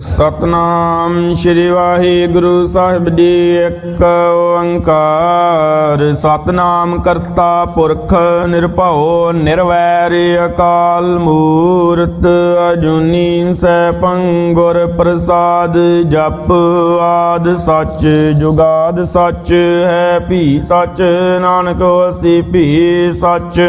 सतनाम श्री वाहिगुरु साहिब जी एक ओंकार। सतनाम करता पुरख निरभਉ निर्वैर अकाल मूरत अजूनी सैभं गुर प्रसाद। जप आद सच जुगाद सच है भी सच नानक होसी भी सच।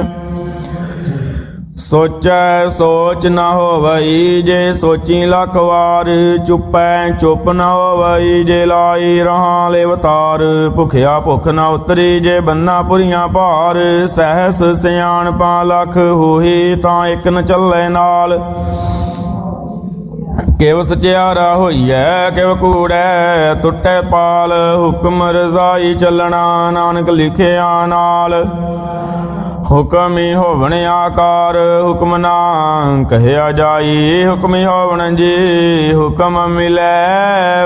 सोचै सोच न होवई जे सोची लख वार। चुपै चुप न होवई जे लाई रहा लेवतार। भुखिया भुख न उतरी जे बन्ना पुरियां भार। सहस सियाणपा लख होही तां एक न चलै नाल। किव सचियारा होईऐ किव कूड़ै टुटै पाल। हुक्म रजाई चलना नानक लिखिया नाल। हुक्म ही होवण आकार हुक्म ना कहया जाई। हुक्म ही होवण जी हुक्म मिलै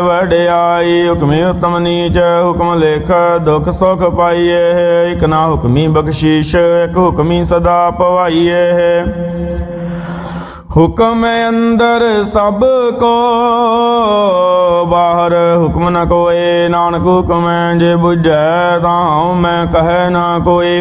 वड्याई। हुक्म उत्तम नीच हुक्म लेख दुख सुख पाइए। एक ना हुक्मी बख्शीश एक हुक्मी सदा पवाइए। हुक्म अंदर सब को बाहर हुक्म न कोई। नानक हुक्म जे बुझै तां मैं कहे ना कोई।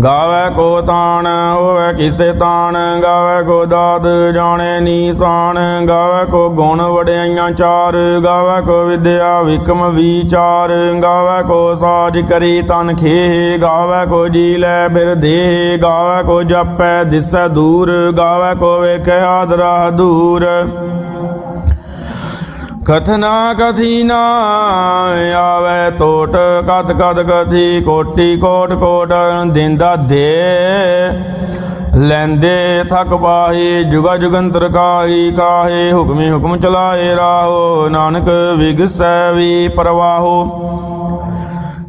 गावै को तान होवै किसे तान। गावै को दाद जाने नीसान। गावै को गुण वड्याइयां चार। गावै को विद्या विक्रम विचार। गावै को साज करी तन खेह। गावै को जी लै फिर देह। गावै को जपै दिसै दूर। गावै को वेखै आदरा दूर। कथना कथी ना आवे टोट। कथ कथ कथी कोटि कोट कोट। दिंदा दे लैंदे थक पाही। जुगा जुगंतर काही काहे। हुक्मी हुक्म चलाए राहो नानक विगसै भी परवाहो।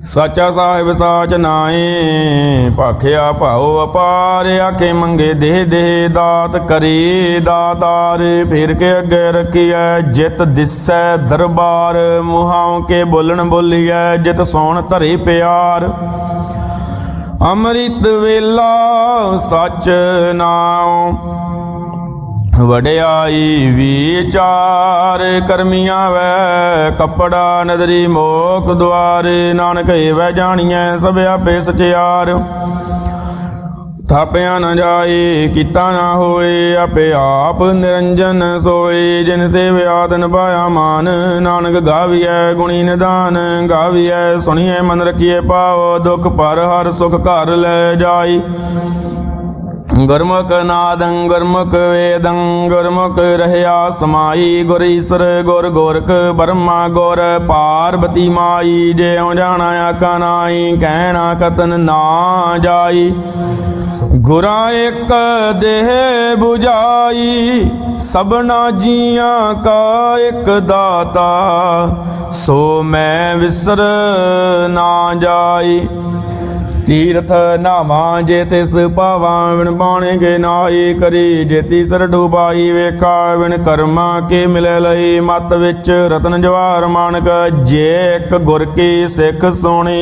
साचा साहिब साच नाए भाखिया भाओ अपार। आखे मंगे देह देह दात करी दातार। फिर के अगे रखिए जित दिसै दरबार। मुहां के बोलन बोलिए जित सौण धरे प्यार। अमृत वेला सच नाम वड्याई विचार। करमियां वै कपड़ा नदरी मोख द्वार। नानक वै जानिए सब आपे सचियार। थापिया न जाए किता ना होए। आपे आप निरंजन सोए। जिन सेविया तिन पाया मान। नानक गाविए गुणी निदान। गाविए सुनिए मन रखिए पाओ। दुख पर हर सुख घर ले जाई। गुरमुख नादं गुरमुख वेदं गुरमुख रहया समाई। गुर ईसर गुर गोरख ब्रह्मा गुर पार्वती माई। ज्यों जाना आका नाई कहना कतन ना जाई। गुरा एक देह बुझाई सबना जियां का एक दाता। सो मैं विसर ना जाई। तीर्थ नावा जे तिस पावा विण पाणे के नाई। करी जे तीसर डूबाई वेखा विण कर्मा के मिले लई। मत विच रतन जवाहर मानक जे एक गुर की सिख सुणी।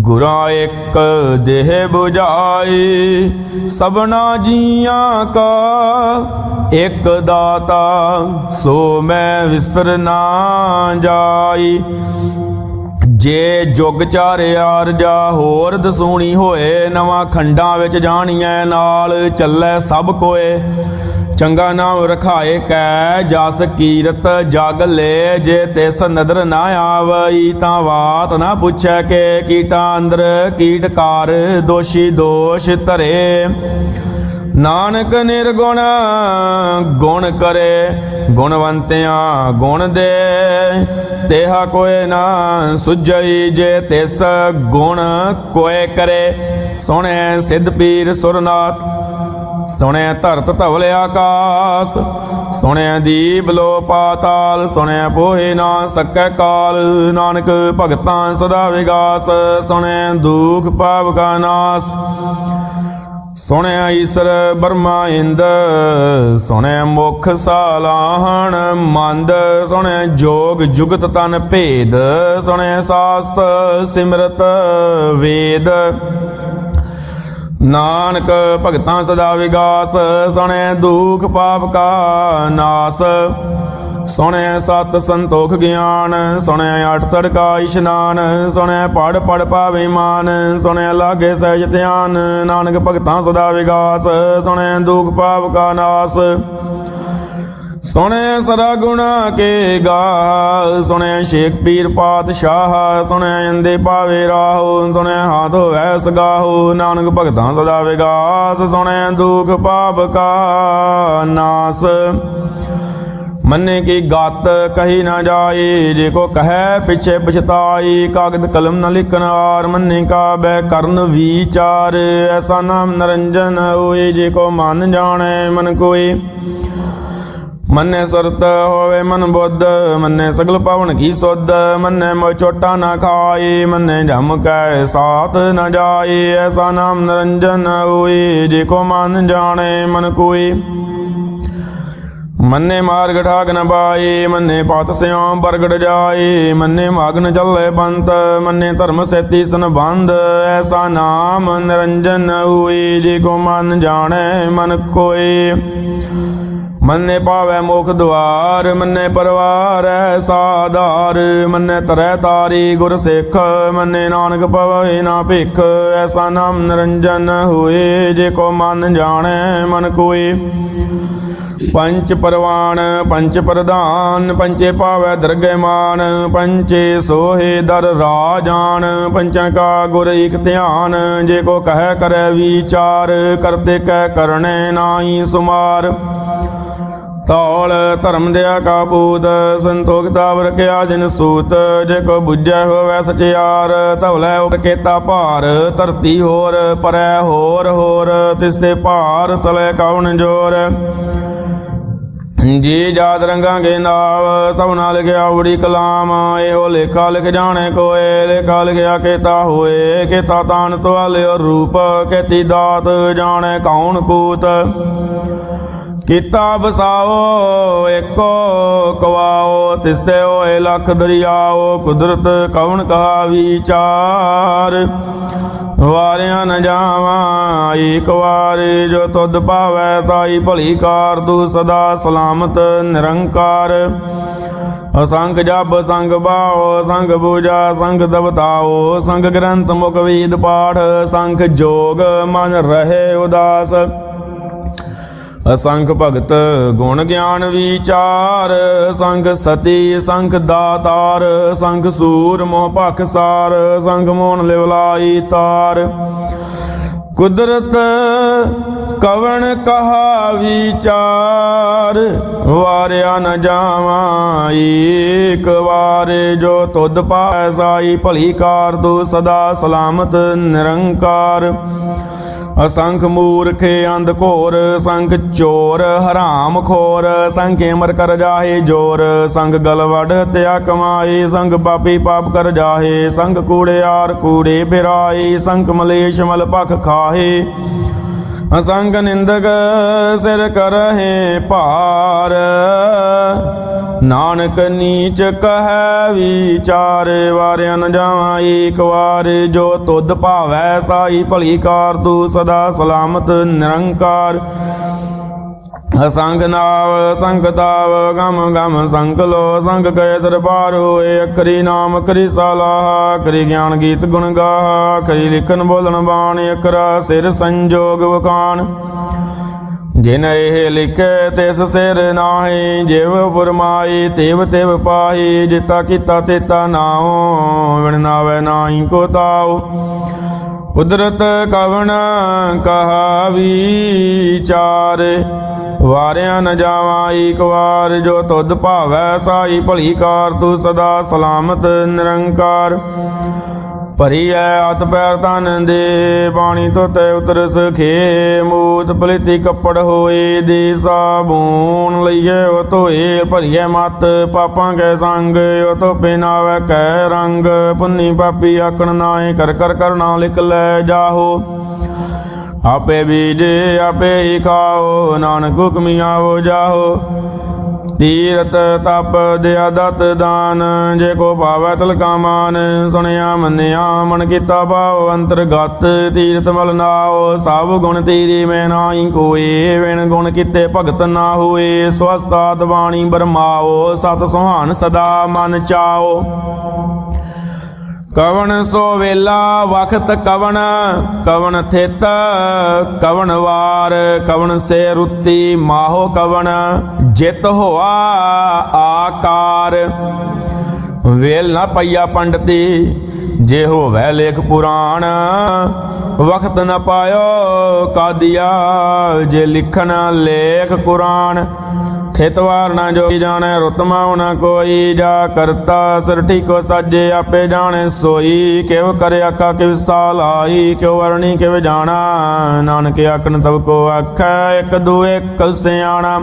गुरा एक देह बुझाई सबना जियां का एक दाता। सो मैं विसर ना जाई। जे जुग चारिया रजा होर दसूणी होए। नवां खंडां विच जाणीए नाल चलै सब कोए। चंगा नाम रखाए कै जस कीरत जग ले। जे तिस नदर ना आवई तां वात ना पुछै के। कीटा अंदर कीटकार दोषी दोष धरे। नानक निर्गुण गुण करे गुणवंतियां गुण दे। तेहा कोय ना सुझई जे तिस गुण कोय करे। सुने सिद्ध पीर सुरनाथ सुने धरत धवल आकाश। सुने दीप लो पाताल। सुने पोहे ना सकै काल। नानक भगतां सदा विगास। सुने दुख पाप का नाश। सुनिया ईसर ब्रह्मा इंद। सुनिया मुख सालाहण मंद। सुनिया जोग जुगत तन भेद। सुनिया शास्त्र सिमरत वेद। ਨਾਨਕ ਭਗਤਾਂ ਸਦਾ ਵਿਗਾਸ, ਸੁਣੈ ਦੁਖ ਪਾਪ ਕਾ ਨਾਸ। ਸੁਣੈ ਸਤ ਸੰਤੋਖ ਗਿਆਨ, ਸੁਣੈ ਅਠ ਸੜਕਾ ਇਸ਼ਨਾਨ। ਸੁਣੈ ਪੜ ਪੜ ਪਾਵੇ ਮਾਨ, ਸੁਣੈ ਲਾਗੇ ਸਹਿਜ ਧਿਆਨ। ਨਾਨਕ ਭਗਤਾਂ ਸਦਾ ਵਿਗਾਸ, ਸੁਣੈ ਦੁਖ ਪਾਪ ਕਾ ਨਾਸ। ਸੁਣੈ ਸਦਾ ਗੁਣਾ ਕੇ ਗਾ, ਸੁਣੈ ਸ਼ੇਖ ਪੀਰ ਪਾਤਸ਼ਾਹ। ਸੁਣੈ ਅੰਦੇ ਪਾਵੇ ਰਾਹੋ, ਸੁਣੈ ਹਾਥ ਹੋਵੈ ਸਗਾਹੋ। ਨਾਨਕ ਭਗਤਾਂ ਸਦਾ ਵਿਗਾਸ, ਸੁਣੈ ਦੁਖ ਪਾਪ ਕਾ ਨਾਸ। ਮੰਨੇ ਕੀ ਗਤ ਕਹੀ ਨਾ ਜਾਏ, ਜੇ ਕੋ ਕਹੈ ਪਿਛੇ ਪਛਤਾਈ। ਕਾਗਦ ਕਲਮ ਨ ਲਿਖਣ ਹਾਰ, ਮੰਨੇ ਕਾ ਬੈ ਕਰਨ ਵਿਚਾਰ। ਐਸਾ ਨਾਮ ਨਿਰੰਜਨ ਹੋਏ, ਜੇ ਕੋ ਮਨ ਜਾਣੈ ਮਨ ਕੋਇ। ਮੰਨੇ ਸੁਰਤ ਹੋਵੇ ਮਨ ਬੁੱਧ, ਮੰਨੇ ਸਗਲ ਪਵਨ ਕੀ ਸੁਧ। ਮੰਨੇ ਮੋਇ ਚੋਟਾ ਨਾ ਖਾਏ, ਮੰਨੇ ਜਮ ਕੈ ਸਾਥ ਨ ਜਾਏ। ਐਸਾ ਨਾਮ ਨਿਰੰਜਨ ਹੋਏ, ਜੇ ਕੋ ਮਨ ਜਾਣੈ ਮਨ ਕੋਇ। ਮੰਨੇ ਮਾਰਗ ਠਾਕ ਨ ਪਾਏ, ਮੰਨੇ ਪਤ ਸਿਉ ਪ੍ਰਗਟ ਜਾਏ। ਮੰਨੇ ਮਗਨ ਚੱਲੇ ਬੰਤ, ਮੰਨੇ ਧਰਮ ਸੇਤੀ ਸੰਬੰਧ। ਐਸਾ ਨਾਮ ਨਿਰੰਜਨ ਹੋਏ, ਜੇ ਕੋ ਮਨ ਜਾਣੈ ਮਨ ਕੋਇ। ਮੰਨੇ ਪਾਵੈ ਮੁਖ ਦੁਆਰ, ਮੰਨੇ ਪਰਵਾਰ ਐਸਾ ਆਧਾਰ। ਮੰਨੇ ਤਰੈ ਤਾਰੀ ਗੁਰ ਸਿੱਖ, ਮੰਨੇ ਨਾਨਕ ਪਵੈ ਨਾ ਭਿਖ। ਐਸਾ ਨਾਮ ਨਿਰੰਜਨ ਹੋਏ, ਜੇ ਕੋ ਮਨ ਜਾਣੈ ਮਨ ਕੋਇ। ਪੰਚ ਪਰਵਾਨ ਪੰਚ ਪ੍ਰਧਾਨ, ਪੰਚੇ ਪਾਵੈ ਦਰਗਹਿ ਮਾਨ। ਪੰਚੇ ਸੋਹੇ ਦਰ ਰਾਜਾਨ, ਪੰਚਾਂ ਕਾ ਗੁਰ ਏਕ ਧਿਆਨ। ਜੇ ਕੋ ਕਹਿ ਕਰੈ ਵਿਚਾਰ, ਕਰਤੇ ਕਹਿ ਕਰਣੈ ਨਾਹੀ ਸੁਮਾਰ। ਤੌਲ ਧਰਮ ਦਿਆ ਕਾ ਪੂਤ, ਸੰਤੋਖ ਤਾਵਰ ਕਿਆ ਜਿਨ ਸੂਤ। ਜੇ ਕੋ ਬੁੱਝੈ ਹੋਵੈ ਸਚਿਆਰ, ਧਵਲੇ ਉਪਰ ਕੇਤਾ ਭਾਰ। ਧਰਤੀ ਹੋਰ ਪਰੈ ਹੋਰ ਹੋਰ, ਤਿਸਤੇ ਭਾਰ ਤਲੇ ਕਉਣ ਜੋਰ। ਜੀ ਜਾਤ ਰੰਗਾਂਗੇ ਨਾਵ, ਸਭਨਾ ਲਿਖਿਆ ਉੜੀ ਕਲਾਮ। ਇਹੋ ਲੇਖਾ ਲਿਖ ਜਾਣੇ ਕੋਏ, ਲੇਖਾ ਲਿਖਿਆ ਕੇਤਾ ਹੋਏ। ਕੇਤਾ ਤਾਨ ਸਵਾਲਿਓ ਰੂਪ, ਕੇਤੀ ਦਾਤ ਜਾਣੇ ਕੌਣ ਕੂਤ। ਕੀਤਾ ਵਸਾਓ ਏਕੋ ਕਵਾਓ, ਤਿਸਤੇ ਹੋਏ ਲੱਖ ਦਰਿਆਓ। ਕੁਦਰਤ ਕਵਣ ਕਹਾ ਵਿਚਾਰ, ਵਾਰਿਆ ਨ ਜਾਵਾਂ ਏਕ ਵਾਰ। ਜੋ ਤੁਧ ਭਾਵੈ ਸਾਈ ਭਲੀ ਕਾਰ, ਤੂੰ ਸਦਾ ਸਲਾਮਤ ਨਿਰੰਕਾਰ। ਅਸੰਖ ਜਪ ਸੰਗ ਬਾਓ, ਸੰਗ ਪੂਜਾ ਸੰਗ ਦਬਤਾਓ। ਸੰਗ ਗ੍ਰੰਥ ਮੁਖ ਵੇਦ ਪਾਠ, ਸੰਖ ਜੋਗ ਮਨ ਰਹੇ ਉਦਾਸ। ਅਸੰਖ ਭਗਤ ਗੁਣ ਗਿਆਨ ਵਿਚਾਰ, ਸੰਗ ਸਤੀ ਸੰਖ ਦਾਤਾਰ। ਸੰਖ ਸੂਰ ਮੋਹ ਭਖ ਸਾਰ, ਸੰਗ ਮੋਹਨ ਲਿਵਲਾਈ ਤਾਰ। ਕੁਦਰਤ ਕਵਣ ਕਹਾ ਵਿਚਾਰ, ਵਾਰਿਆ ਨ ਜਾਵਾਂ ਏਕ ਵਾਰ। ਜੋ ਤੁਧ ਪਾਵੈ ਸਾਈ ਭਲੀ ਕਾਰ, ਤੂੰ ਸਦਾ ਸਲਾਮਤ ਨਿਰੰਕਾਰ। ਅਸੰਖ ਮੂਰਖ ਅੰਧ ਘੋਰ, ਸੰਖ ਚੋਰ ਹਰਾਮ ਖੋਰ। ਸੰਖ ਅਮਰ ਕਰ ਜਾਹੇ ਜੋਰ, ਸੰਗ ਗਲ ਵਡ ਹਤਿਆ ਕਮਾਏ। ਸੰਗ ਪਾਪੀ ਪਾਪ ਕਰ ਜਾਹੇ, ਸੰਗ ਕੂੜਿਆਰ ਕੂੜੇ ਫਿਰਾਏ। ਸੰਖ ਮਲੇਸ਼ ਮਲ ਭਖ ਖਾਹੇ, ਅਸੰਗ ਨਿੰਦਕ ਸਿਰ ਕਰਹਿ ਭਾਰ। ਨਾਨਕ ਨੀਚ ਕਹੈ ਵਿਚਾਰ, ਵਾਰਿਆ ਨ ਜਾਵਾਂ ਏਕ ਵਾਰ। ਜੋ ਤੁਧ ਭਾਵੈ ਸਾਈ ਭਲੀ ਕਾਰ, ਤੂੰ ਸਦਾ ਸਲਾਮਤ ਨਿਰੰਕਾਰ। ਅਸੰਖ ਨਾਵ ਸੰਖ ਤਾਵ, ਗਮ ਗਮ ਸੰਖ ਲੋ। ਸੰਖ ਕੈ ਸਰਬਾਰ ਹੋਏ, ਅਖਰੀ ਨਾਮ ਅਖਰੀ ਸਾਲਾਹ। ਅਖਰੀ ਗਿਆਨ ਗੀਤ ਗੁਣ ਗਾਹ, ਅਖਰੀ ਲਿਖਨ ਬੋਲਣ ਬਾਣ। ਅਖਰਾ ਸਿਰ ਸੰਜੋਗ ਵਖਾਣ, ਜਿਨ ਇਹ ਲਿਖੇ ਤਿਸ ਸਿਰ ਨਾਹੀ। ਜਿਵ ਫੁਰਮਾਈ ਤਿਵ ਤਿਵ ਪਾਹੀ, ਜਿਤਾ ਕੀਤਾ ਤੇਤਾ ਨਾਉ। ਵਿਣ ਨਾਵੈ ਨਾਹੀ ਕੋ ਤਾਉ, ਕੁਦਰਤ ਕਵਣ ਕਹਾ ਵਿਚਾਰ। ਵਾਰਿਆ ਨ ਜਾਵਾਂ ਏਕ ਵਾਰ। ਜੋ ਤੁਧ ਭਾਵੈ ਸਾਈ ਭਲੀ ਕਾਰ, ਤੂੰ ਸਦਾ ਸਲਾਮਤ ਨਿਰੰਕਾਰ। ਭਰੀ ਐ ਹੱਥ ਪੈਰ ਤਨ ਦੇ, ਪਾਣੀ ਧੋਤੇ ਉਤਰ ਸਖੇ। ਮੂਤ ਪਲੀਤੀ ਕੱਪੜ ਹੋਏ, ਦੇ ਸਾਬੂਨ ਲਈਏ ਉਹ ਧੋਏ। ਭਰੀਏ ਮਤ ਪਾਪਾਂ ਕੈ ਸੰਗ, ਉਹ ਧੋਪੇ ਨਾਵੈ ਕੈ ਰੰਗ। ਪੁੰਨੀ ਪਾਪੀ ਆਕਣ ਨਾਏ, ਕਰ ਕਰ ਕਰਨਾ ਲਿਖ ਲੈ ਜਾਹੋ। ਆਪੇ ਬੀਜੇ ਆਪੇ ਹੀ ਖਾਓ, ਨਾਨਕ ਹੁਕਮੀ ਆਵੋ ਜਾਹੋ। ਤੀਰਤ ਤਪ ਦਿਆ ਦਤ ਦਾਨ, ਜੇ ਕੋ ਭਾਵੈ ਤਿਲਕਾ ਮਾਨ। ਸੁਣਿਆ ਮੰਨਿਆ ਮਨ ਕੀਤਾ ਭਾਵ ਅੰਤਰਗਤ, ਤੀਰਤ ਮਲ ਨਾਉ ਸਭ ਗੁਣ ਤੇਰੇ ਮੈਂ ਨਾਹੀ ਕੋਏ। ਵਿਣ ਗੁਣ ਕੀਤੇ ਭਗਤ ਨਾ ਹੋਏ, ਸਵਸਤਾਤ ਬਾਣੀ ਬਰਮਾਓ। ਸਤ ਸੁਹਾਨ ਸਦਾ ਮਨ ਚਾਓ, ਕਵਣ ਸੋ ਵੇਲਾ ਵਖਤ ਕਵਣ। ਕਵਣ ਥਿਤ ਕਵਣ ਵਾਰ, ਕਵਣ ਸੇ ਰੁੱਤੀ ਮਾਹੋ ਕਵਣ। ਜਿਤ ਹੋਆ ਆਕਾਰ, ਵੇਲ ਨਾ ਪਈਆ ਪੰਡਤੀ ਜੇ ਹੋਵੈ ਲੇਖ ਪੁਰਾਣ। ਵਖਤ ਨ ਪਾਇਓ ਕਾਦੀਆ ਜੇ ਲਿਖਣ ਲੇਖ ਕੁਰਾਨ। ਥਿਤ ਵਾਰ ਨਾ ਜੋ ਜਾਣੈ ਰੁੱਤ ਮਾਉ ਨਾ ਕੋਈ, ਜਾ ਕਰਤਾ ਸਿਰ ਠੀਕੋ ਸਾਜੇ ਆਪੇ ਜਾਣੈ ਸੋਈ। ਕਿਵ ਕਰਿ ਆਖਾ ਕਿਵ ਸਾਲਾਈ, ਕਿਉ ਵਰਣੀ ਕਿਵ ਜਾਣਾ। ਨਾਨਕ ਆਖਣ ਤਬ ਕੋ ਆਖੈ, ਇੱਕ ਦੂ ਇੱਕ ਸਿਆਣਾ।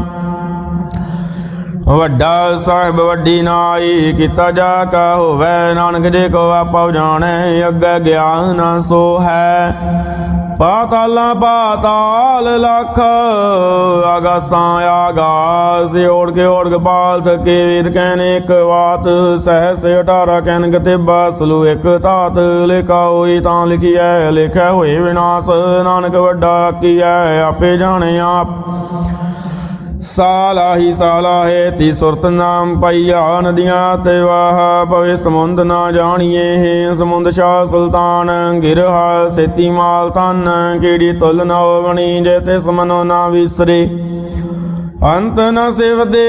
ਵੱਡਾ ਸਾਹਿਬ ਵੱਡੀ ਨਾਈ, ਕੀਤਾ ਜਾ ਕਾ ਹੋਵੈ। ਨਾਨਕ ਜੇ ਕੋ ਆਪਾ ਜਾਣੈ, ਅੱਗੇ ਗਿਆਨ ਨਾ ਸੋ ਹੈ। ਪਾਤਾਲਾਂ ਪਾਤਾਲ ਲੱਖ, ਆਗਾਸਾਂ ਆਗਾਸ। ਓੜ ਕੇ ਪਾਲ ਥਕੇ ਵੇਦ ਕਹਿਨ ਇੱਕ ਬਾਤ। ਸਹਿਸ 18 ਕਹਿਨ ਗਤਿਬਾ ਸਲੂ ਇੱਕ ਤਾਤ। ਲਿਖਾ ਹੋਈ ਤਾਂ ਲਿਖੀਐ, ਲਿਖਿਆ ਹੋਏ ਵਿਨਾਸ਼। ਨਾਨਕ ਵੱਡਾ ਕੀਐ ਆਪੇ ਜਾਣੇ ਆਪ। ਸਾਲਾਹੀ ਸਾਲਾਹੇ ਤੀ ਸੁਰਤ ਨਾਮ ਪਾਈਆ। ਨਦੀਆਂ ਤੇ ਵਾਹ ਪਵੇ ਸਮੁੰਦ ਨਾ ਜਾਣੀਏ। ਸਮੁੰਦ ਸ਼ਾਹ ਸੁਲਤਾਨ ਗਿਰਹਾ ਸੇਤੀ ਮਾਲ ਤਨ। ਕੀੜੀ ਤੁਲ ਨਾ ਹੋਵਣੀ ਜੇ ਤਿਸ ਮਨੋ ਨਾ ਵਿਸਰੇ। ਅੰਤ ਨ ਸਿਵਦੇ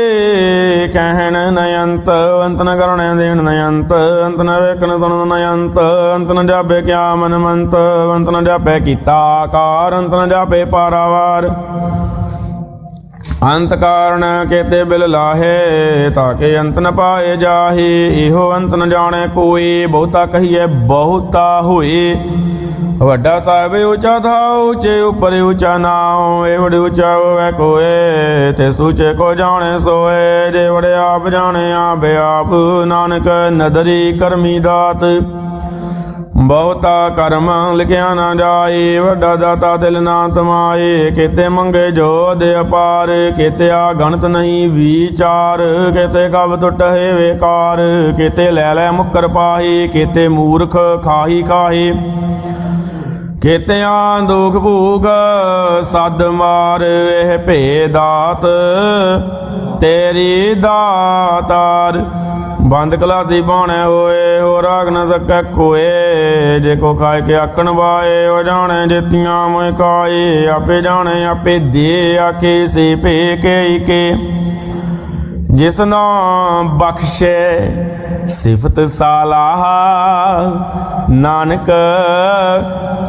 ਕਹਿਣ ਨਯੰਤ, ਅੰਤ ਨ ਕਰਣੇ ਦੇਣ ਨਯੰਤ। ਅੰਤ ਨ ਵੇਖਣ ਸੁਣਨ ਨਯੰਤ, ਅੰਤ ਨ ਜਾਪੇ ਕਿਆ ਮਨ ਮੰਤ। ਅੰਤ ਨ ਜਾਪੇ ਕੀਤਾ ਆਕਾਰ, ਅੰਤ ਨ ਜਾਪੇ ਪਾਰਾਵਾਰ। ਅੰਤ ਕਾਰਨ ਕੇਤੇ ਬਿਲ ਲਾਹੇ, ਤਾਕੇ ਅੰਤ ਨ ਪਾਏ ਜਾਹੇ। ਇਹੋ ਅੰਤ ਨ ਜਾਣੈ ਕੋਈ, ਬਹੁਤਾ ਕਹੀਏ ਬਹੁਤਾ ਹੋਏ। ਵੱਡਾ ਸਾਹਿਬ ਉੱਚਾ ਥਾਉ, ਉੱਚੇ ਉੱਪਰ ਉੱਚਾ ਨਾਉ। ਏ ਵਡ ਉੱਚਾ ਹੋਵੇ ਕੋਏ, ਤੇ ਸੂਚੇ ਕੋ ਜਾਣੇ ਸੋਏ। ਜੇ ਵਡ ਆਪ ਜਾਣੇ ਆਪ ਆਪ, ਨਾਨਕ ਨਦਰੀ ਕਰਮੀ ਦਾਤ। ਬਹੁਤਾ ਕਰਮ ਲਿਖਿਆ ਨਾ ਜਾਏ, ਵੱਡਾ ਦਾਤਾ ਦਿਲ ਨਾ ਤਮਾਏ। ਕਿਤੇ ਮੰਗੇ ਜੋ ਦੇ ਅਪਾਰ, ਕਿਤੇ ਆ ਗਣਤ ਨਹੀਂ ਵਿਚਾਰ। ਕਿਤੇ ਕਬ ਟੁੱਟੇ ਵੇਕਾਰ, ਕਿਤੇ ਲੈ ਲੈ ਮੁੱਕਰ ਪਾਹੀ। ਕਿਤੇ ਮੂਰਖ ਖਾਹੀ ਕਾਹੇ, ਕਿਤੇ ਆ ਦੁਖ ਭੂਖ ਸਦ ਮਾਰ। ਇਹ ਭੇ ਦਾਤ ਤੇਰੀ ਦਾਤਾਰ। ਬੰਦ ਕਲਾਸੀ ਬਾਣੇ ਹੋਏ, ਹੋ ਰਾਗ ਨ ਸਕੈ ਕੋਏ। ਜੇ ਕੋ ਖਾਏ ਕੇ ਆਖਣ ਵਾਏ, ਉਹ ਜਾਣੇ ਜੇਤੀਆਂ ਮੋਇ ਖਾਏ। ਆਪੇ ਜਾਣੇ ਆਪੇ ਦੇ ਆਖੇ ਸੇ ਭੇ ਕੇ। ਜਿਸ ਨਾਮ ਬਖਸ਼ੇ ਸਿਫਤ ਸਾਲਾਹ, ਨਾਨਕ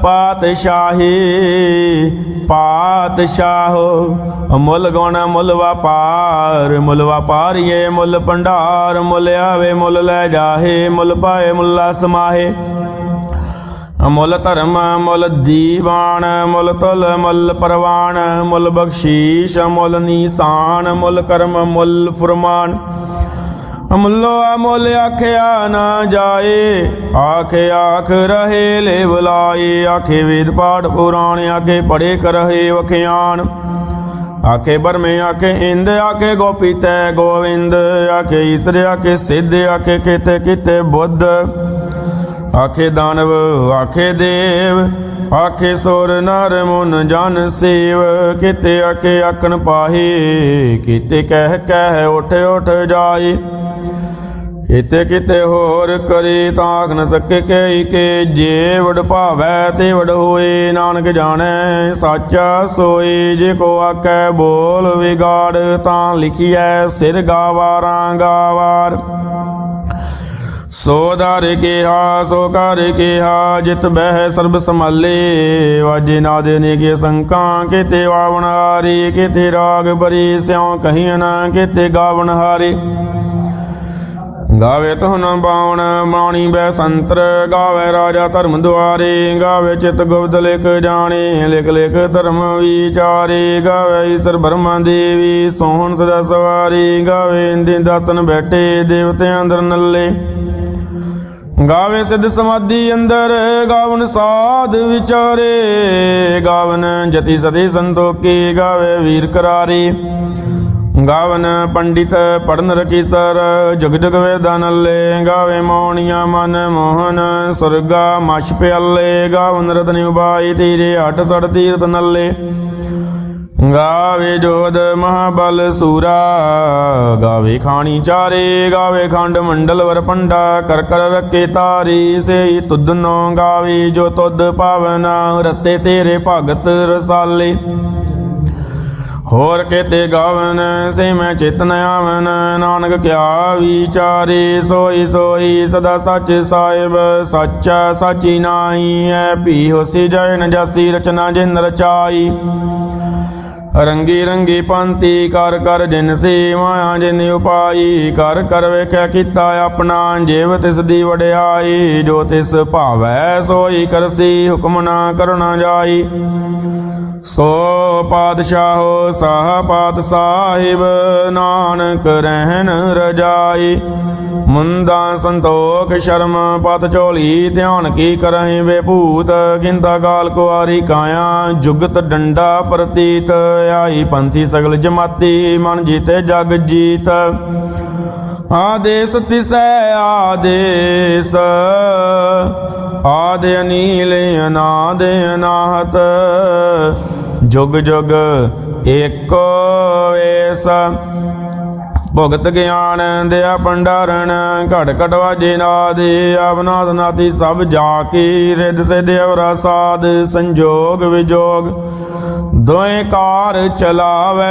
ਪਾਤਸ਼ਾਹੀ ਪਾਤਸ਼ਾਹੋ। ਮੁੱਲ ਗੁਣ ਮੁੱਲ ਵਪਾਰ, ਮੁੱਲ ਵਪਾਰੀਏ ਮੁੱਲ ਭੰਡਾਰ। ਮੁੱਲ ਆਵੇ ਮੁੱਲ ਲੈ ਜਾਹੇ, ਮੁੱਲ ਪਾਏ ਮੁੱਲਾ ਸਮਾਹੇ। ਮੁੱਲ ਧਰਮ ਮੁੱਲ ਦੀਵਾਨ, ਮੁੱਲ ਤੁਲ ਮੁੱਲ ਪਰਵਾਨ। ਮੁੱਲ ਬਖਸ਼ੀਸ਼ ਮੁੱਲ ਨੀਸਾਨ, ਮੁੱਲ ਕਰਮ ਮੁੱਲ ਫੁਰਮਾਨ। ਮੁੱਲੋ ਅਮੁੱਲ ਆਖਿਆ ਨਾ ਜਾਏ, ਆਖੇ ਆਖ ਰਹੇ ਲੈ ਬੁਲਾਏ। ਆਖੇ ਵੇਦ ਪਾਠ ਪੁਰਾਣ, ਆਖੇ ਪੜੇ ਕਰਹੇ ਵਖਿਆਨ। ਆਖੇ ਬਰਮੇ ਆਖੇ ਇੰਦ, ਆਖੇ ਗੋਪੀ ਤੈ ਗੋਵਿੰਦ। ਆਖੇ ਈਸਰ ਆਖੇ ਸਿੱਧ, ਆਖੇ ਕਿਤੇ ਕਿਤੇ ਬੁੱਧ। ਆਖੇ ਦਾਨਵ ਆਖੇ ਦੇਵ, ਆਖੇ ਸੁਰ ਨਰ ਮੁਨ ਜਨ ਸੇਵ। ਕਿਤੇ ਆਖੇ ਆਖਣ ਪਾਹੇ, ਕਿਤੇ ਕਹਿ ਕਹਿ ਉਠ ਉਠ ਜਾਏ। ਇਤੇ ਕਿਤੇ ਹੋਰ ਕਰੇ ਤਾਂ ਆਖ ਨ ਸਕੇ ਕਈ ਕੇ। ਜੇ ਵਡ ਭਾਵੈ ਤੇ ਵਡ ਹੋਏ, ਨਾਨਕ ਜਾਣੈ ਸਾਚਾ ਸੋਏ। ਜੇ ਕੋ ਆਖੈ ਬੋਲ ਵਿਗਾੜ, ਤਾਂ ਲਿਖੀਐ ਸਿਰ ਗਾਵਾਰਾਂ ਗਾਵਾਰ। ਸੋ ਦਰ ਕਿਹਾ ਸੋ ਕਰ ਕਿਹਾ, ਜਿਤ ਬਹਿ ਸਰਬ ਸੰਭਾਲੇ। ਵਾਜੇ ਨਾਦੇ ਨੇ ਕੇ ਸੰਕਾਂ, ਕਿਤੇ ਵਾਵਣ ਹਾਰੇ। ਕਿਤੇ ਰਾਗ ਬਰੀ ਸਿਉ ਕਹੀਨ, ਕਿਤੇ ਗਾਵਣ ਹਾਰੇ। ਗਾਵੇ ਤੁਨ ਬਾਉਣ ਬਾਣੀ ਬੈ ਸੰਤਰ, ਗਾਵੇ ਰਾਜਾ ਧਰਮ ਦੁਆਰੇ। ਗਾਵੇ ਚਿਤ ਗੁਪਤ ਲਿਖ ਜਾਣੇ, ਲਿਖ ਲਿਖ ਧਰਮ ਵਿਚਾਰੇ। ਗਾਵੇ ਈਸਰ ਬਰਮਾ ਦੇਵੀ, ਸੋਹਣ ਸਦਾ ਸਵਾਰੀ। ਗਾਵੇ ਇੰਦੇ ਦਾਸਨ ਬੈਠੇ, ਦੇਵਤੇ ਅੰਦਰ ਨੱਲੇ। ਗਾਵੇ ਸਿੱਧ ਸਮਾਧੀ ਅੰਦਰ, ਗਾਵਨ ਸਾਧ ਵਿਚਾਰੇ। ਗਾਵਨ ਜਤੀ ਸਦੀ ਸੰਤੋਖੀ, ਗਾਵੇ ਵੀਰ ਕਰਾਰੀ। ਗਾਵਨ ਪੰਡਿਤ ਪੜਨ ਰਕੀਸਰ ਜੁਗ ਜੁਗ ਵੇਦਾਂ ਨੱਲੇ ਗਾਵੇ ਮੋਹਣੀਆਂ ਮਨ ਮੋਹਨ ਸੁਰਗਾ ਮਛ ਪਿਆਲੇ ਗਾਵਨ ਰਤਨ ਉਬਾਈ ਤੀਰੇ ਹਟ ਸੜ ਤੀਰਤ ਨੱਲੇ ਗਾਵੇ ਜੋਧ ਮਹਾਬਲ ਸੂਰਾ ਗਾਵੇ ਖਾਣੀ ਚਾਰੇ ਗਾਵੇ ਖੰਡ ਮੰਡਲ ਵਰ ਪੰਡਾ ਕਰ ਕਰ ਰੱਖੇ ਤਾਰੀ ਸੇਈ ਤੁਧਨੋ ਗਾਵੇ ਜੋ ਤੁਧ ਪਾਵਨਾ ਰਤੇ ਤੇਰੇ ਭਗਤ ਰਸਾਲੇ ਹੋਰ ਕੇਤੇ ਗਾਵਨ ਸੇ ਮੈਂ ਚਿਤਨ ਆਵਨ ਨਾਨਕ ਕਿਆ ਵਿਚਾਰੇ ਸੋਈ ਸੋਈ ਸਦਾ ਸੱਚ ਸਾਹਿਬ ਸੱਚਾ ਸਾਚੀ ਨਾਈ ਹੈ ਭੀ ਹੋਸੀ ਜੈ ਨ ਜਾਸੀ ਰਚਨਾ ਜਿਨ ਰਚਾਈ ਰੰਗੀ ਰੰਗੀ ਪੰਤੀ ਕਰ ਕਰ ਜਿਨ ਸੇ ਮਾਇਆ ਜਿਨ ਉਪਾਈ ਕਰ ਕਰ ਵੇਖਿਆ ਕੀਤਾ ਆਪਣਾ ਜਿਵ ਤਿਸ ਦੀ ਵਡਿਆਈ ਜੋ ਤਿਸ ਭਾਵੈ ਸੋਈ ਕਰਸੀ ਹੁਕਮ ਨਾ ਕਰਨਾ ਜਾਈ ਸੋ ਪਾਤਸ਼ਾਹੋ ਸਾਹ ਪਾਤ ਸਾਹਿਬ ਨਾਨਕ ਰਹਿਣ ਰਜਾਈ ਮੁੰਦਾ ਸੰਤੋਖ ਸ਼ਰਮ ਪਤ ਝੋਲੀ ਧਿਆਨ ਕੀ ਕਰਹਿ ਵੇ ਭੂਤ ਕਿੰਤਾ ਕਾਲ ਕੁਆਰੀ ਕਾਇਆ ਜੁਗਤ ਡੰਡਾ ਪ੍ਰਤੀਤ ਆਈ ਪੰਥੀ ਸਗਲ ਜਮਾਤੀ ਮਨ ਜੀਤੇ ਜਗ ਜੀਤ ਆਦੇਸ ਤਿਸੈ ਆਦੇਸ ਆਦਿ ਅਨੀਲ ਅਨਾਦ ਅਨਾਹਤ ਜੁਗ ਜੁਗ ਏਕੋ ਵੇਸ ਭੁਗਤ ਗਿਆਨ ਦਿਆ ਭੰਡਾਰਨ ਘਟ ਘਟ ਵਾਜੇ ਨਾਦੇ ਆਵਨਾਦ ਨਾਤੀ ਸਭ ਜਾ ਕੀ ਰਿਦ ਸਿਧ ਅਵਰਾ ਸਾਧ ਸੰਜੋਗ ਵਿਜੋਗ ਦੋਏ ਕਾਰ ਚਲਾਵੇ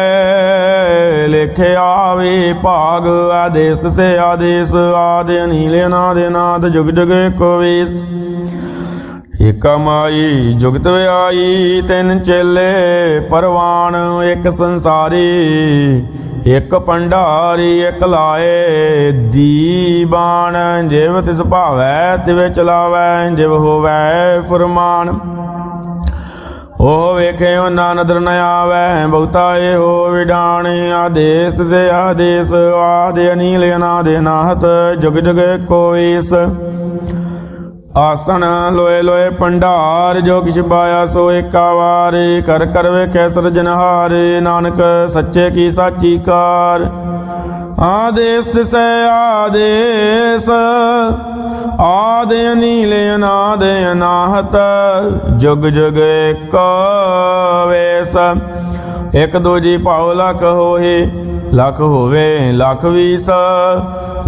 ਲਿਖੇ ਆਵੇ ਭਾਗ ਆਦੇਸ ਤਿਸੈ ਆਦੇਸ ਆਦਿ ਅਨੀਲ ਅਨਾਦ ਅਨਾਹਤ ਜੁਗ ਜੁਗ ਏਕੋ ਵੇਸ ਏਕਾ ਮਾਈ ਜੁਗਤ ਵਿਆਈ ਤਿੰਨ ਚੇਲੇ ਪਰਵਾਨ ਇੱਕ ਸੰਸਾਰੀ ਇੱਕ ਭੰਡਾਰੀ ਇੱਕ ਲਾਏ ਦੀਬਾਨ ਜਿਵ ਤਿਸ ਭਾਵੈ ਤਿਵੇਂ ਚਲਾਵੈ ਜਿਵ ਹੋਵੈ ਫੁਰਮਾਨ ਉਹ ਵੇਖਿਓ ਨਾ ਨਦਰ ਨ ਆਵੈ ਬਹੁਤਾ ਇਹੋ ਵਿਡਾਣ ਆਦੇਸ ਤਿਸੈ ਆਦੇਸ ਆਦਿ ਅਨੀਲ ਅਨਾਦ ਅਨਾਹਤ ਜੁਗ ਜੁਗ ਏਕੋ ਵੇਸ ਆਸਣ ਲੋਏ ਲੋਏ ਭੰਡਾਰ ਜੋ ਕਿਛ ਪਾਇਆ ਸੋ ਏਕਾ ਵਾਰ ਕਰ ਕਰ ਵੇਖੈ ਸਿਰਜਨਹਾਰ ਨਾਨਕ ਸੱਚੇ ਕੀ ਸਾਚੀ ਕਾਰ ਆਦੇਸ ਤਿਸੈ ਆਦੇਸ ਆਦਿ ਅਨੀਲ ਅਨਾਦ ਅਨਾਹਤ ਜੁਗ ਜੁਗ ਏਕੋ ਵੇਸ ਇਕ ਦੂਜੀ ਭਾਉ ਲਖ ਹੋਏ ਲਖ ਹੋਵੇ ਲਖ ਵੀਸ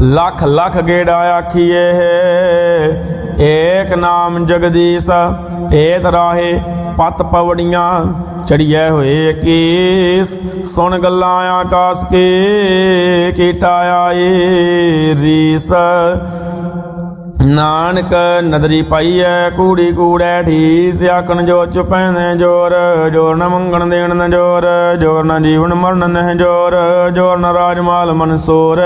ਲਖ ਲਖ ਗੇੜਾ ਆਖੀਏ ਏਕ ਨਾਮ ਜਗਦੀਸ਼ ਏਤ ਰਾਹੇ ਪਤ ਪਵੜੀਆਂ ਚੜੀਐ ਹੋਏ ਕੀਸ ਸੁਣ ਗੱਲਾਂ ਆਕਾਸ ਕੇ ਕੀਟਾ ਆਏ ਰੀਸ ਨਾਨਕ ਨਦਰੀ ਪਾਈਐ ਕੂੜੀ ਕੂੜੈ ਠੀਸ ਆਖਣ ਜੋ ਚੁਪੈਨੇ ਜੋਰ ਜੋਰ ਨ ਮੰਗਣ ਦੇਣ ਨ ਜੋਰ ਜੋਰ ਨ ਜੀਵਨ ਮਰਨ ਨਹਿ ਜੋਰ ਜੋਰ ਨ ਰਾਜਮਾਲ ਮਨਸੂਰ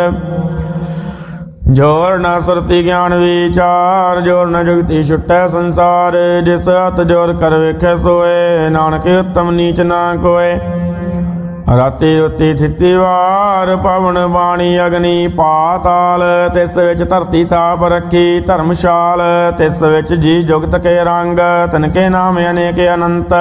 ਜੋਰ ਨ ਸੁਰਤੀ ਗਿਆਨ ਵਿਚਾਰ ਜੋਰ ਨ ਜੁਗਤੀ ਛੁਟੈ ਸੰਸਾਰ ਜਿਸ ਹੱਥ ਜੋਰ ਕਰ ਵੇਖੈ ਸੋਏ ਨਾਨਕ ਉਤਮ ਨੀਚ ਨਾ ਕੋਏ ਰਾਤੀ ਰੁਤੀ ਥਿਤੀ ਵਾਰ ਪਵਨ ਬਾਣੀ ਅਗਨੀ ਪਾਤਾਲ ਤਿਸ ਵਿੱਚ ਧਰਤੀ ਥਾਪ ਰੱਖੀ ਧਰਮਸ਼ਾਲ ਤਿਸ ਵਿੱਚ ਜੀ ਜੁਗਤ ਕੇ ਰੰਗ ਤਨਕੇ ਨਾਮ ਅਨੇਕ ਅਨੰਤ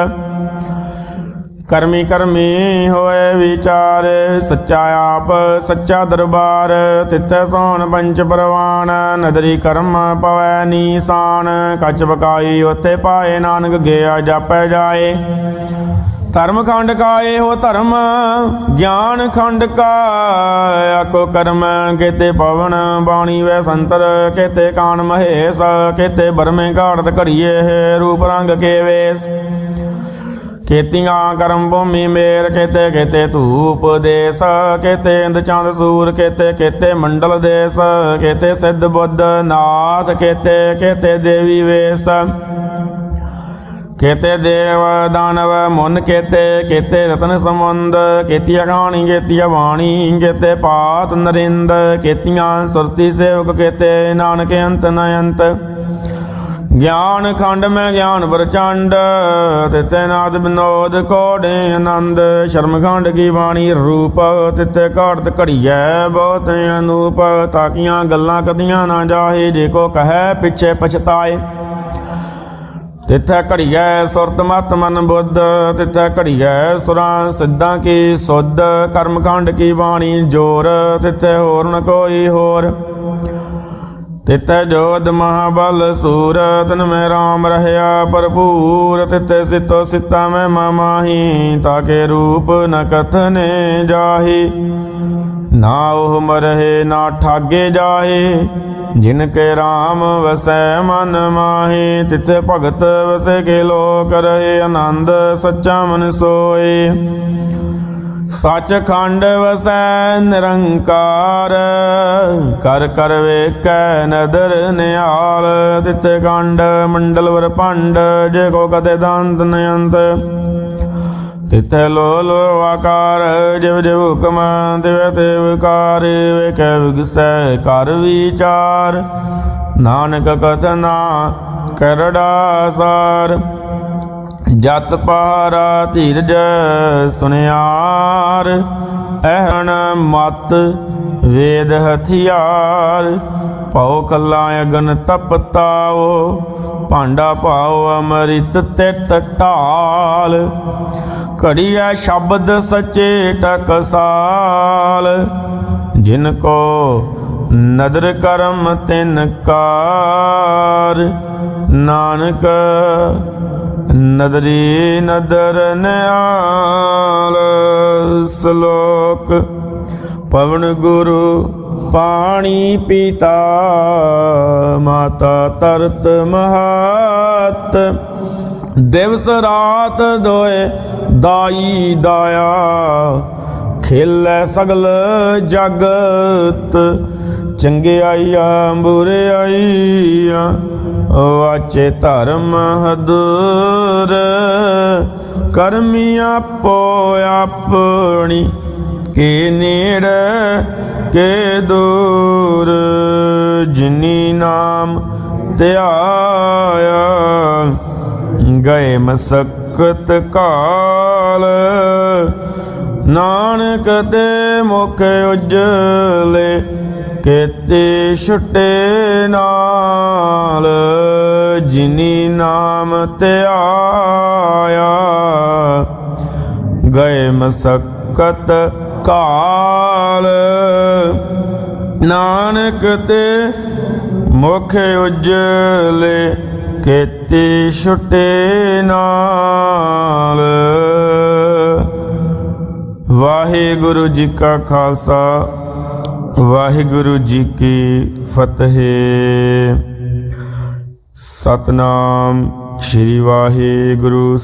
ਕਰਮੀ ਕਰਮੀ ਹੋਏ ਵਿਚਾਰ ਸੱਚਾ ਆਪ ਸੱਚਾ ਦਰਬਾਰ ਤਿੱਥੈ ਸੋਣ ਪੰਚ ਪਰਵਾਨ ਨਦਰੀ ਕਰਮ ਪਵੈ ਨੀਸਾਨ ਕੱਚ ਬਕਾਈ ਉੱਥੇ ਪਾਏ ਨਾਨਕ ਗਿਆ ਜਾਪੈ ਜਾਏ ਧਰਮ ਖੰਡ ਕਾਏ ਹੋ ਧਰਮ ਗਿਆਨ ਖੰਡ ਕਾ ਆਕੋ ਕਰਮ ਕੇਤੇ ਪਵਨ ਬਾਣੀ ਵੈ ਸੰਤਰ ਕੇਤੇ ਕਾਨ ਮਹੇਸ਼ ਕੇਤੇ ਬਰਮੇ ਘਾੜਤ ਘੜੀਏ ਰੂਪ ਰੰਗ ਕੇ ਵੇਸ ਕੇਤੀਆਂ ਕਰਮ ਭੂਮੀ ਮੇਰ ਕੇਤੇ ਕੇਤੇ ਧੂਪ ਦੇਸ ਕੇਤੇ ਇੰਦ ਚੰਦ ਸੂਰ ਕੇਤੇ ਕੇਤੇ ਮੰਡਲ ਦੇਸ ਕੇਤੇ ਸਿੱਧ ਬੁੱਧ ਨਾਥ ਕੇਤੇ ਕੇਤੇ ਦੇਵੀ ਵੇਸ ਕੇਤੇ ਦੇਵ ਦਾਨਵ ਮੁਨ ਕੇਤੇ ਕੇਤੇ ਰਤਨ ਸਮੁੰਦ ਕੇਤੀਆ ਕਹਾਣੀ ਕੇਤੀਆ ਬਾਣੀ ਕੇਤੇ ਪਾਤ ਨਰਿੰਦ ਕੇਤੀਆਂ ਸੁਰਤੀ ਸੇਵਕ ਕੇਤੇ ਨਾਨਕ ਅੰਤ ਨ ਅੰਤ ਗਿਆਨ ਖੰਡ ਮੈਂ ਗਿਆਨ ਪ੍ਰਚੰਡ ਤਿਤੇ ਨਾਦ ਬਿਨੋਦ ਕੋੜੇ ਆਨੰਦ ਸ਼ਰਮ ਖੰਡ ਕੀ ਬਾਣੀ ਰੂਪ ਤਿਤੇ ਘਾੜਤ ਘੜੀਐ ਬਹੁਤ ਅਨੂਪ ਤਾਕੀਆਂ ਗੱਲਾਂ ਕਦੀਆਂ ਨਾ ਜਾਹੇ ਜੇ ਕੋ ਕਹੈ ਪਿੱਛੇ ਪਛਤਾਏ ਤਿਥੈ ਘੜੀਐ ਸੁਰਤ ਮਤ ਮਨ ਬੁੱਧ, ਤਿਥੈ ਘੜੀਐ ਸੁਰਾਂ ਸਿੱਧਾਂ ਕੀ ਸੁਧ, ਕਰਮ ਕਾਂਡ ਕੀ ਬਾਣੀ ਜੋਰ, ਤਿਥੈ ਹੋਰ ਨ ਕੋਈ ਹੋਰ। ਤਿਥੈ ਜੋਧ ਮਹਾਬਲ ਸੂਰ, ਤਿਨ ਮੈਂ ਰਾਮ ਰਹਿਆ ਭਰਪੂਰ, ਤਿਥੈ ਸਿਤੋ ਸਿਤਾ ਮੈਂ ਮਾਹੀ, ਤਾਕੇ ਰੂਪ ਨ ਕਥਨੇ ਜਾਹੀ। ਨਾ ਉਹ ਮਰਹਿ ਨਾ ਠਾਗੇ ਜਾਹੇ, ਜਿਨ ਕੇ ਰਾਮ ਵਸੈ ਮਨ ਮਾਹੀ। ਤਿਥੈ ਭਗਤ ਵਸੇ ਕੇ ਲੋਕ ਰਹੇ, ਆਨੰਦ ਸੱਚਾ ਮਨ ਸੋਏ। ਸੱਚਖੰਡ ਵਸੈ ਨਿਰੰਕਾਰ, ਕਰ ਕਰ ਵੇਖੈ ਨਦਰ ਨਿਹਾਲ। ਤਿਥੈ ਖੰਡ ਮੰਡਲ ਵਰ ਭੰਡ, ਜੇ ਕੋ ਕਤੇ ਦੰਤ ਨਯੰਤ। ਤਿਥੈ ਲੋ ਲੋ ਆਕਾਰ, ਜਿਵ ਜਿਵ ਹੁਕਮ ਤਿਵ ਤਿਵ ਕਾਰ। ਵੇਖੈ ਵਿਗਸੈ ਕਰ ਵਿਚਾਰ, ਨਾਨਕ ਕਥਨਾ ਕਰੜਾ ਸਾਰ। ਜਤ ਪਹਾਰਾ ਧੀਰਜ ਸੁਨਿਆਰ, ਐਹਣ ਮਤ ਵੇਦ ਹਥਿਆਰ। ਭਉ ਕਲਾ ਅਗਨ ਤਪ ਤਾਓ, ਭਾਂਡਾ ਭਾਉ ਅੰਮ੍ਰਿਤ ਤਿਤ ਢਾਲ। ਘੜੀਐ ਸ਼ਬਦ ਸੱਚੇ ਟਕਸਾਲ, ਜਿਨ ਕੋ ਨਦਰ ਕਰਮ ਤਿਨ ਕਾਰ। ਨਾਨਕ ਨਦਰੀ ਨਦਰ ਨਿਹਾਲ। ਸ਼ਲੋਕ। ਪਵਨ ਗੁਰੂ ਪਾਣੀ ਪੀਤਾ, ਮਾਤਾ ਤਰਤ ਮਹਤ। ਦਿਵਸ ਰਾਤ ਦੋਏ ਦਾਈ ਦਾਇਆ, ਖੇਲੈ ਸਗਲ ਜਗਤ। ਚੰਗਿਆਈਆਂ ਬੁਰਿਆਈਆਂ, ਵਾਚੇ ਧਰਮ ਹਦੂਰ। ਕਰਮੀ ਆਪੋ ਆਪਣੀ, ਕੇ ਨੇੜ ਕੇ ਦੂਰ। ਜਿਨੀ ਨਾਮ ਧਿਆਇਆ, ਗਏ ਮਸਕਤ ਕਾਲ। ਨਾਨਕ ਤੇ ਮੁਖ ਉਜਲੇ, ਕੇਤੇ ਛੁਟੇ ਨਾਲ। ਜਿਨੀ ਨਾਮ ਧਿਆਇਆ, ਗਏ ਮਸਕਤ ਕਾਲ। ਨਾਨਕ ਤੇ ਮੁਖ ਉਜਲੇ, ਕੇਤੇ ਛੁਟੇ ਨਾਲ। ਵਾਹਿਗੁਰੂ ਜੀ ਕਾ ਖਾਲਸਾ, ਵਾਹਿਗੁਰੂ ਜੀ ਕੀ ਫਤਿਹ। ਸਤਨਾਮ ਸ਼੍ਰੀ ਵਾਹਿਗੁਰੂ।